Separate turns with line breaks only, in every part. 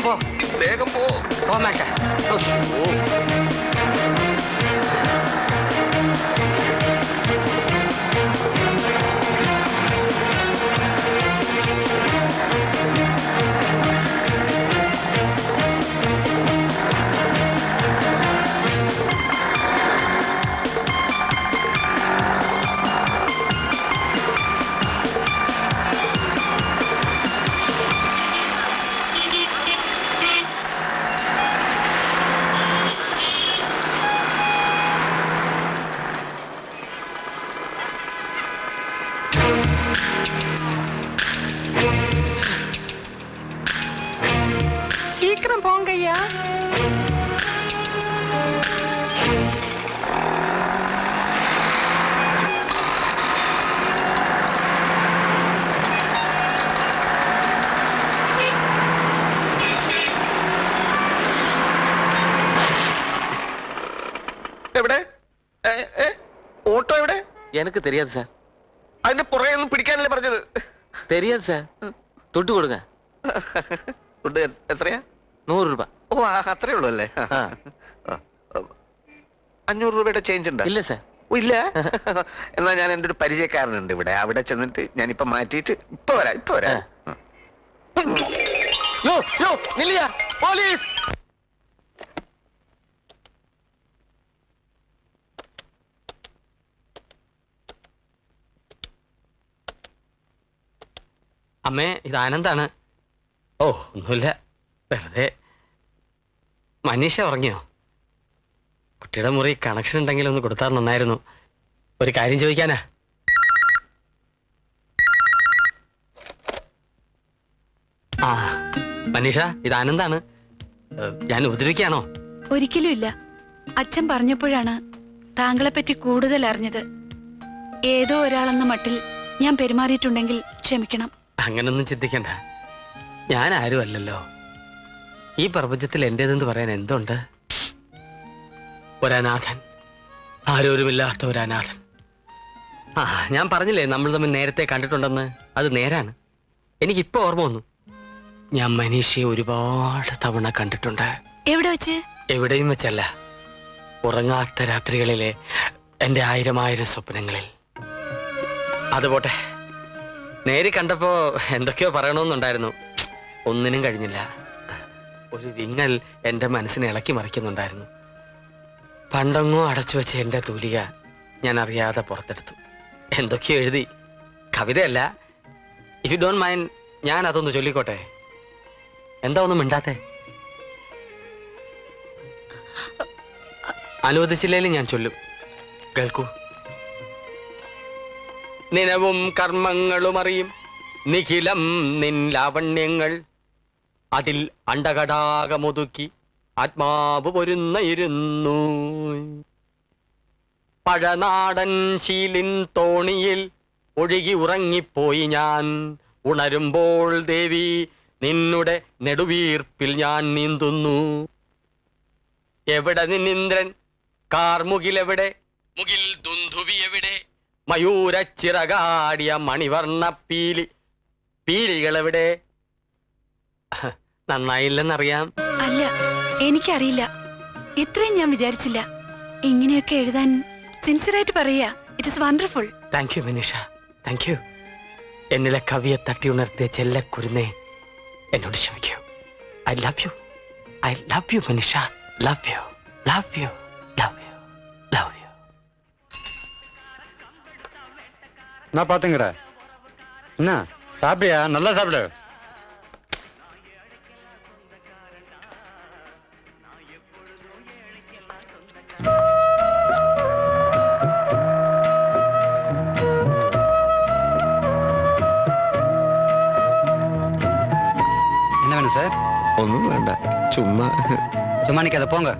പോ
വേഗം പോ.
പോന്നേക്കെ.
சீக்கிரம் போங்கய்யா.
എവിടെ? ഓട്ടോ എവിടെ?
எனக்கு தெரியாது சார்.
അതിന്റെ പുറകെ ഒന്നും പിടിക്കാനല്ലേ പറഞ്ഞത്?
தெரியாது சார். துட்டு கொடுங்க.
ഫുഡ് എത്രയാ?
100 രൂപ.
ഓ അത്രേ ഉള്ളൂ അല്ലേ? 500 രൂപയുടെ ചേഞ്ച് ഉണ്ട്?
ഇല്ല സാർ.
ഓ ഇല്ല. എന്നാ ഞാൻ എൻ്റെ ഒരു പരിചയക്കാരനുണ്ട് ഇവിടെ, അവിടെ ചെന്നിട്ട് ഞാനിപ്പോ മാറ്റിയിട്ട് ഇപ്പൊ വരാം.
യോ യോ നില്ലിയ പോലീസ്. അമ്മേ, ഇത് ആനന്ദാണ്. ഓ ഒന്നുമില്ല, വെറുതെ. മനീഷ ഉറങ്ങിയോ? കുട്ടിയുടെ മുറി കണക്ഷൻ ഉണ്ടെങ്കിൽ ഒന്ന് കൊടുത്താൽ നന്നായിരുന്നു. ഒരു കാര്യം ചോദിക്കാനാ. ആ മനീഷ, ഇത് ആനന്ദാണ്. ഞാൻ ഉപദ്രവിക്കാണോ?
ഒരിക്കലും ഇല്ല. അച്ഛൻ പറഞ്ഞപ്പോഴാണ് താങ്കളെപ്പറ്റി കൂടുതൽ അറിഞ്ഞത്. ഏതോ ഒരാളെന്ന മട്ടിൽ ഞാൻ പെരുമാറിയിട്ടുണ്ടെങ്കിൽ ക്ഷമിക്കണം.
അങ്ങനൊന്നും ചിന്തിക്കണ്ട. ഞാൻ ആരും അല്ലല്ലോ. ഈ പ്രപഞ്ചത്തിൽ എന്റേതെന്ന് പറയാൻ എന്തുണ്ട്? ഒരനാഥൻ, ആരോരുമില്ലാത്ത ഒരനാഥൻ. ആ ഞാൻ പറഞ്ഞില്ലേ നമ്മൾ തമ്മിൽ നേരത്തെ കണ്ടിട്ടുണ്ടെന്ന്. അത് നേരാണ്. എനിക്കിപ്പോ ഓർമ്മ വന്നു. ഞാൻ മനീഷയെ ഒരുപാട് തവണ കണ്ടിട്ടുണ്ട്.
എവിടെ വെച്ച്?
എവിടെയും വെച്ചല്ല, ഉറങ്ങാത്ത രാത്രികളിലെ എന്റെ 1000 സ്വപ്നങ്ങളിൽ. അതുപോട്ടെ, നേരി കണ്ടപ്പോ എന്തൊക്കെയോ പറയണമെന്നുണ്ടായിരുന്നു. ഒന്നിനും കഴിഞ്ഞില്ല. ഒരു വിങ്ങൽ എന്റെ മനസ്സിനെ ഇളക്കി മറിക്കുന്നുണ്ടായിരുന്നു. പണ്ടെങ്ങോ അടച്ചു വെച്ച എന്റെ തൂലിക ഞാൻ അറിയാതെ പുറത്തെടുത്തു. എന്തൊക്കെയോ എഴുതി. കവിതയല്ല. ഇഫ് യു ഡോണ്ട് മൈൻഡ്, ഞാൻ അതൊന്ന് ചൊല്ലിക്കോട്ടെ? എന്താ ഒന്നും മിണ്ടാത്തെ? അനുവദിച്ചില്ലേലും ഞാൻ ചൊല്ലും. കേൾക്കൂ. നിനവും കർമ്മങ്ങളും അറിയും നിഖിലം നിൻ ലാവണ്യങ്ങൾ, അതിൽ അണ്ടകടാകമൊതുക്കി ആത്മാവ് പൊരുന്നയിരുന്നു. പഴനാടൻ ശീലിൻ തോണിയിൽ ഒഴുകി ഉറങ്ങിപ്പോയി ഞാൻ. ഉണരുമ്പോൾ ദേവി നിന്നുടെ നെടുവീർപ്പിൽ ഞാൻ നീന്തുന്നു. എവിടെ നിന്നിന്ദ്രൻ കാർമുകിലെവിടെ? മുകിൽ ദുന്ധുവി എവിടെ? മയൂരച്ചിറകാടിയ മണിവർണ്ണ പീലികളെവിടെ? നന്നായില്ലെന്നറിയാം.
അല്ല, എനിക്കറിയില്ല. ഇത്രയും ഞാൻ വിചാരിച്ചില്ല. ഇങ്ങനെയൊക്കെ എഴുതാൻ സിൻസിയറായിട്ട് പറയാ. It is wonderful.
Thank you Manisha, thank you. എന്നിലെ കവിയെ തട്ടി ഉണർത്തിയ ചെല്ലക്കുരുന്നേ, എന്നോട് ക്ഷമിക്കൂ. I love you, I love you Manisha. Love you, love you, love you, love you.
நான் பாத்துங்கற என்ன சாப்பிடியா? நல்லா சாப்பிடு. என்ன வேணும் சார்?
ഒന്നും വേണ്ട, ചുമ്മാ
சும்மா நிக்காத, போங்க.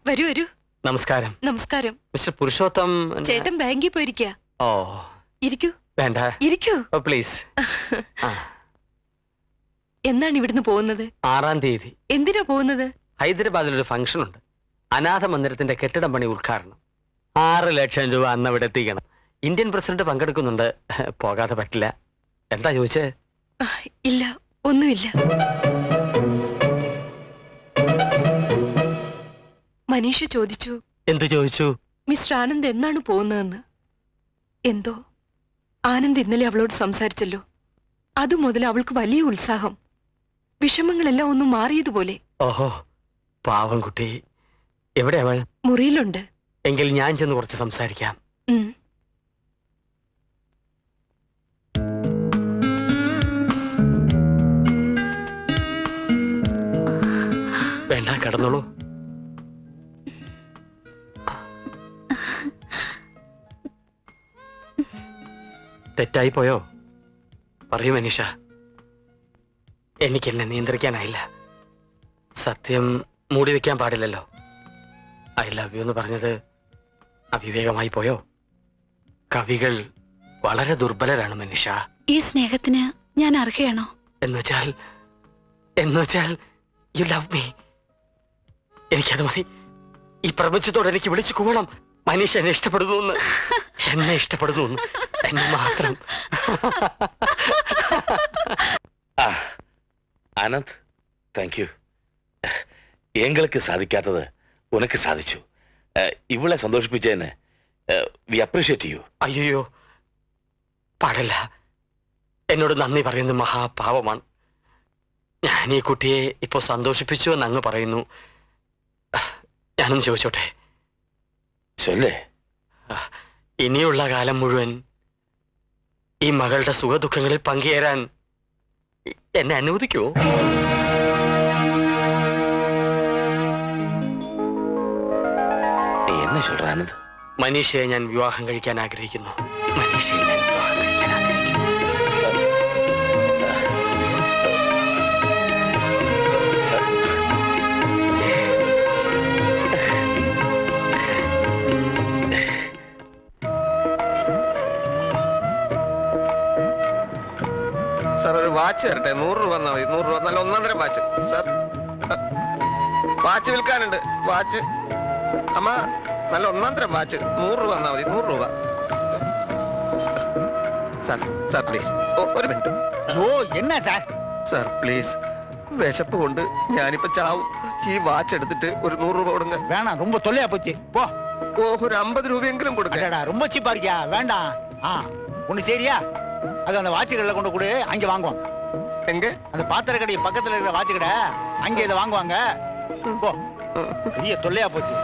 വരൂ വരൂ.
നമസ്കാരം.
നമസ്കാരം.
മിസ്റ്റർ പുരുഷോത്തം.
ചേട്ടൻ ബാങ്കിൽ പോയിരിക്കാ.
ഓ
ഇരിക്കൂ.
വേണ്ട,
ഇരിക്കൂ.
ഓ പ്ലീസ്.
എന്നാണ് ഇവിടുന്ന് പോകുന്നത്?
6-ാം തീയതി.
എന്തിനാ പോകുന്നത്?
ഹൈദരാബാദിൽ ഒരു ഫംഗ്ഷൻ ഉണ്ട്. അനാഥ മന്ദിരത്തിന്റെ കെട്ടിടം പണി ഉദ്ഘാടനം. 6 ലക്ഷം രൂപ അന്ന് അവിടെ എത്തിക്കണം. ഇന്ത്യൻ പ്രസിഡന്റ് പങ്കെടുക്കുന്നുണ്ട്. പോകാതെ പറ്റില്ല. എന്താ ചോദിച്ചേ?
ഇല്ല, ഒന്നുമില്ല. മനീഷ ചോദിച്ചു.
എന്തു ചോദിച്ചു?
മിസ്റ്റർ ആനന്ദ് എന്നാണ് പോകുന്നതെന്ന്. എന്തോ ആനന്ദ് ഇന്നലെ അവളോട് സംസാരിച്ചല്ലോ, അതുമുതൽ അവൾക്ക് വലിയ ഉത്സാഹം. വിഷമങ്ങളെല്ലാം ഒന്നും മാറിയതുപോലെ.
ഓഹോ, പാവം കുട്ടി. എവിടെ അവൾ?
മുറിയിലുണ്ട്.
എങ്കിൽ ഞാൻ ചെന്ന് കുറച്ച് സംസാരിക്കാം. വേണ്ട, കടന്നോളൂ. തെറ്റായി പോയോ? പറയൂ മനീഷ. എനിക്കെന്നെ നിയന്ത്രിക്കാനായില്ല. സത്യം മൂടി വെക്കാൻ പാടില്ലല്ലോ. ഐ ലവ് യു എന്ന് പറഞ്ഞത് അവിവേകമായി പോയോ? കവികൾ വളരെ ദുർബലരാണ് മനീഷ.
ഈ സ്നേഹത്തിന് ഞാൻ അർഹയാണോ?
എന്നുവെച്ചാൽ യു ലവ് മീ. എനിക്കത് മതി. ഈ പ്രപഞ്ചത്തോട് എനിക്ക് വിളിച്ചു കൂവണം, മനീഷ എന്നെ ഇഷ്ടപ്പെടുന്നു എന്ന്. എന്നെ ഇഷ്ടപ്പെടുന്നു എന്ന്, എന്നെ മാത്രം.
ஆனந்த், தேங்க்யூ. எங்களுக்கு சாதிக்காதது உனக்கு சாதிச்சு. இவ்வளவு சந்தோஷிപ്പിച്ചതിന് വി അപ്രീഷിയേറ്റ് യു.
അയ്യോ, പാടില്ല. എന്നോട് നന്ദി പറയുന്നത് മഹാപാവമാണ്. ഞാൻ ഈ കുട്ടിയെ ഇപ്പോ സന്തോഷിപ്പിച്ചു എന്ന് അങ്ങ് പറയുന്നു. ഞാനൊന്ന് ചോദിച്ചോട്ടെ?
ചൊല്ലേ.
ഇനിയുള്ള കാലം മുഴുവൻ ഈ മകളുടെ സുഖദുഃഖങ്ങളിൽ പങ്കുചേരാൻ എന്നെ അനുവദിക്കുമോ?
என்ன சொல்ற ஆனந்த்?
മനീഷയെ ഞാൻ വിവാഹം കഴിക്കാൻ ആഗ്രഹിക്കുന്നു. മനീഷയെ ഞാൻ വിവാഹം കഴിക്കാൻ ആഗ്രഹിക്കുന്നു.
സാർ ഒരു വാച്ച് തരട്ടെ? 100 രൂപ തന്നാ മതി. 100 രൂപ, നല്ല 1.5 വാച്ച്. സാർ വാച്ച് വിൽക്കാനുണ്ട്. വാച്ച് അമ്മ, നല്ല 1.5 വാച്ച്. 100 രൂപ തന്നാ മതി. 100 രൂപ. സാർ സാർ പ്ലീസ് ഒരു മിനിറ്റ്.
ഓ എന്നാ സാർ?
സാർ പ്ലീസ്, വിശപ്പ് കൊണ്ട് ഞാനിപ്പോ ചാവും. ഈ വാച്ച് എടുത്തിട്ട് ഒരു 100 രൂപ കൊടുங்க.
வேணாம், ரொம்ப தொல்லையா போச்சு. போ.
ഓ, ഒരു 50 രൂപയെങ്കിലും കൊടുക്ക.
அடடா, ரொம்ப சீப்பா இருக்கியா? வேண்டாம். ஒண்ணு சரியா? அது அந்த வாட்சுகள்ல கொண்டு கொடு, அங்க வாங்குவோம்.
எங்க?
அந்த பாத்திர கடை பக்கத்துல இருக்கிற வாட்சு கடை, அங்க இதை வாங்குவாங்க. போ. பெரிய தொல்லையா போச்சு.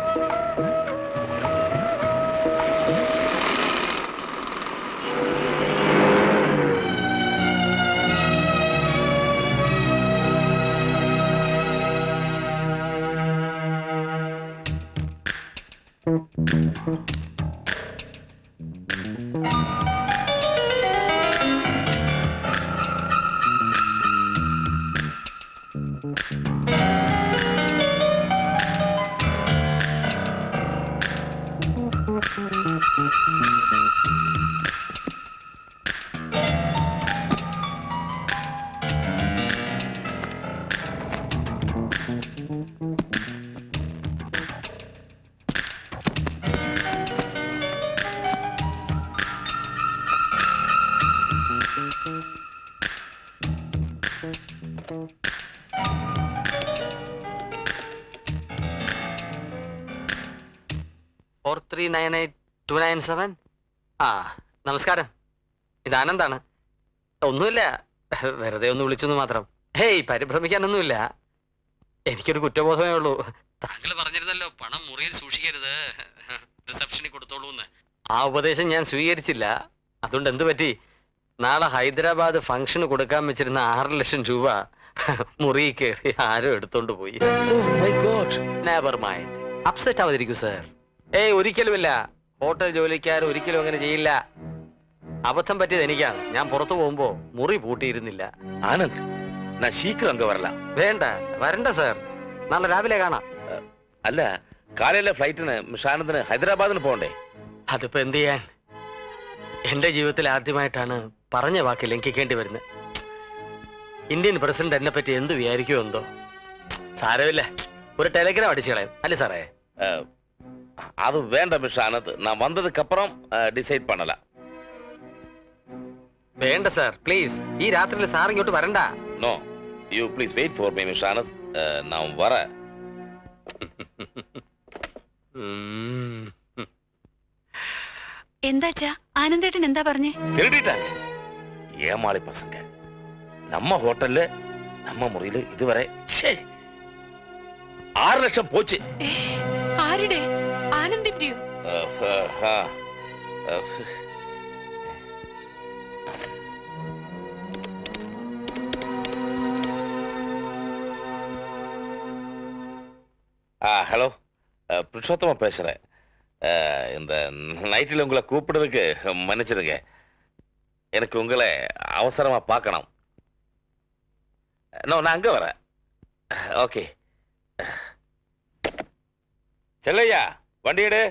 നമസ്കാരം. ഇത് ആനന്ദാണ്. ഒന്നുമില്ല, വെറുതെ ഒന്ന് വിളിച്ചെന്ന് മാത്രം. ഹേയ്, പരിഭ്രമിക്കാനൊന്നുമില്ല. എനിക്കൊരു കുറ്റബോധമേ ഉള്ളൂ. താങ്കൾ പറഞ്ഞിരുന്നല്ലോ പണം മുറിയിൽ സൂക്ഷിക്കരുത്, റിസപ്ഷനിൽ കൊടുത്തോളൂ എന്ന്. ആ ഉപദേശം ഞാൻ സ്വീകരിച്ചില്ല. അതുകൊണ്ട് എന്ത് പറ്റി? നാളെ ഹൈദരാബാദ് ഫംഗ്ഷന് കൊടുക്കാൻ വെച്ചിരുന്ന 6 ലക്ഷം രൂപ മുറിയിൽ കയറി ആരോ എടുത്തോണ്ട് പോയി. നെവർ മൈൻഡ്, അപ്സെറ്റ് ആവാതിരിക്കൂ സർ. ഏയ്, ഒരിക്കലുമില്ല. ഹോട്ടൽ ജോലിക്കാർ ഒരിക്കലും അങ്ങനെ ചെയ്യില്ല. അബദ്ധം പറ്റിയത് എനിക്കാണ്. ഞാൻ പുറത്തു പോകുമ്പോ മുറി പൂട്ടിയിരുന്നില്ല.
ஆனந்த், நான் சீக்கிரம் அங்க வரலாம்.
വേണ്ട, വരണ്ട സർ. നാളെ രാവിലെ കാണാം.
അല്ല, കാലയിലെ ഫ്ലൈറ്റിന് ആനന്ദിന് ഹൈദരാബാദിന് പോകണ്ടേ?
അതിപ്പോ എന്ത് ചെയ്യാൻ? എന്റെ ജീവിതത്തിൽ ആദ്യമായിട്ടാണ് പറഞ്ഞ വാക്ക് ലംഘിക്കേണ്ടി വരുന്നത്. ഇന്ത്യൻ പ്രസിഡന്റ് എന്നെ പറ്റി എന്ത് വിചാരിക്കുമോ എന്തോ. സാരമില്ല, ഒരു ടെലിഗ്രാം അടിച്ചു കളയും അല്ലേ സാറേ?
அது வேண்டாம் மிஸ்டர் ஆனந்த். நான் வந்ததுக்கு அப்புறம் டிசைட் பண்ணலாம்.
വേണ്ട സാർ പ്ലീസ്, ഈ രാത്രിയിൽ സാർ ഇങ്ങോട്ട് വരണ്ട.
No you please wait for me mister Anand. நான் வரேன்.
എന്താച്ചാ ആനന്ദേട്ടൻ എന്താ പറഞ്ഞേ?
திருடிட்டாங்க ஏமாளி பசங்க. நம்ம ஹோட்டல்ல நம்ம முறையில இதுவரை 6 லட்சம் போச்சு.
ആരുടെ? ആനന്ദിന്റെയോ?
ஹலோ, புருஷோத்தமா பேசுறேன். இந்த நைட்டில் உங்களை கூப்பிடுறதுக்கு மன்னிச்சிடுங்க. எனக்கு உங்களை அவசரமா பார்க்கணும். நான் அங்க வரேன். ஓகே. செல்லையா, வண்டி எடு.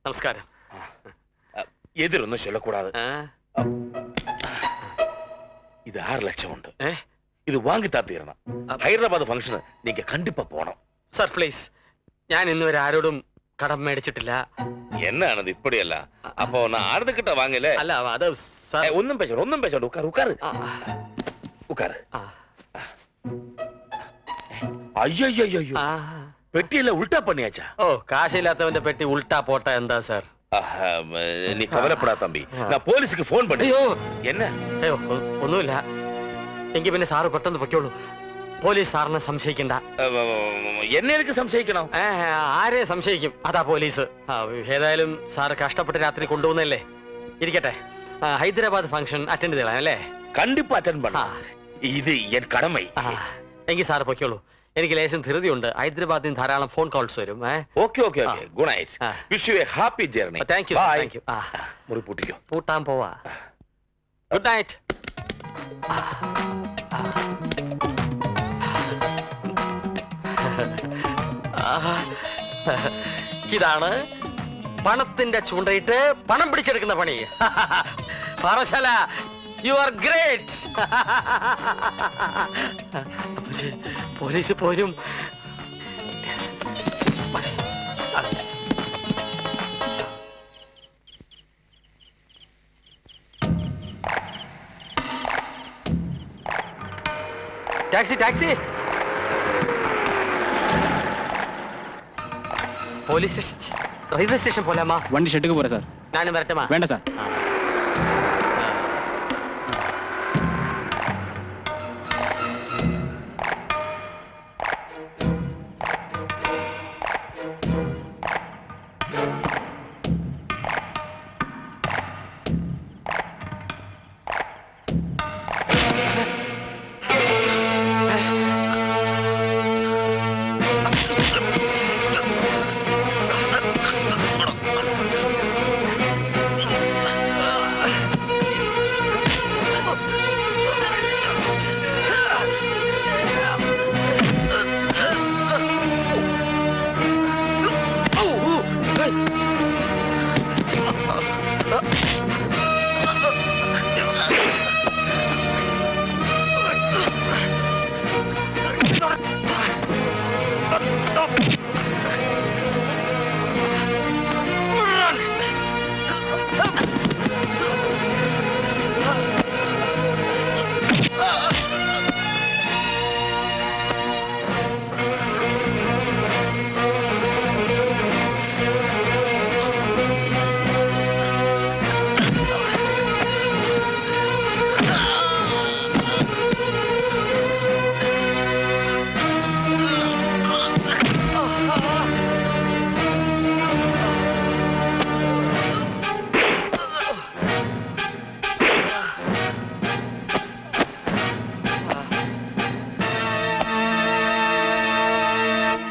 നമസ്കാരം.
எதிரொன்னும் சொல்லக்கூடாது.
ആ,
இது 6 லட்சம் உண்டு.
ഏ?
இது வாங்கி தாத்தீரணும். ഹൈദരാബാദ് ഫംഗ്ഷന് நீங்க கண்டிப்பா போகணும்.
സാർ പ്ലീസ്, ഞാൻ ഇന്നുവരെ ആരോടും കടം മേടിച്ചിട്ടില്ല.
என்னது இப்படியல்ல? அப்போ நான் ஆனந்தகிட்ட வாங்கல.
അല്ല അത് സാർ
ஒன்னும் பேச உட்காரு உட்காரு
ആ,
உட்காரு.
ആ,
ஐயோ ஐயோ,
ആ.
பெட்டியில உல்டா பண்ணியாச்சா?
ഓ, കാശില്ലാത്തവന്റെ പെട്ടി ഉൾട്ടാ പോട്ട എന്താ സാർ?
நீ கவலைப்படா தம்பி, நான் போலீஸுக்கு போன் பண்ணி.
അയ്യോ
என்ன?
അയ്യോ ഒന്നുമില്ല. എങ്കിൽ പിന്നെ സാറ് പെട്ടെന്ന് പൊയ്ക്കോളൂ. പോലീസ് സാറിനെ സംശയിക്കണ്ട.
என்ன எதுக்கு சம்சயிக்கணும்?
ആരെ സംശയിക്കും? അതാ പോലീസ്. ഏതായാലും സാറ് കഷ്ടപ്പെട്ട് രാത്രി കൊണ്ടുപോകുന്നല്ലേ, ഇരിക്കട്ടെ. ഹൈദരാബാദ് ഫംഗ്ഷൻ അറ്റൻഡ് ചെയ്യണം അല്ലേ?
கண்டிப்பா அட்டெண்ட் பண்ண. இது என் கடமை.
എങ്കിൽ സാറ് പൊയ്ക്കോളൂ. എനിക്ക് ലേശം ധൃതിയുണ്ട്. ഹൈദരാബാദിൽ നിന്ന് ധാരാളം ഫോൺ കോൾസ് വരും.
Okay okay okay, good night. Wish you a happy journey.
Thank you,
Bye.
Thank you.
முறி பூட்டிக்கோ.
പൂട്ടാൻ പോവാ. Good night. ഇതാണ് പണത്തിന്റെ ചൂണ്ടയിട്ട് പണം പിടിച്ചെടുക്കുന്ന പണി. പറശല, യു ആർ ഗ്രേറ്റ്. പോലീസ് പോരും. Taxi taxi. Police station, railway station പോലാമാ?
வண்டி ஷெட்டுக்கு போறேன் சார்.
ഞാനും വരട്ടുമാ?
வேண்டாம் சார்.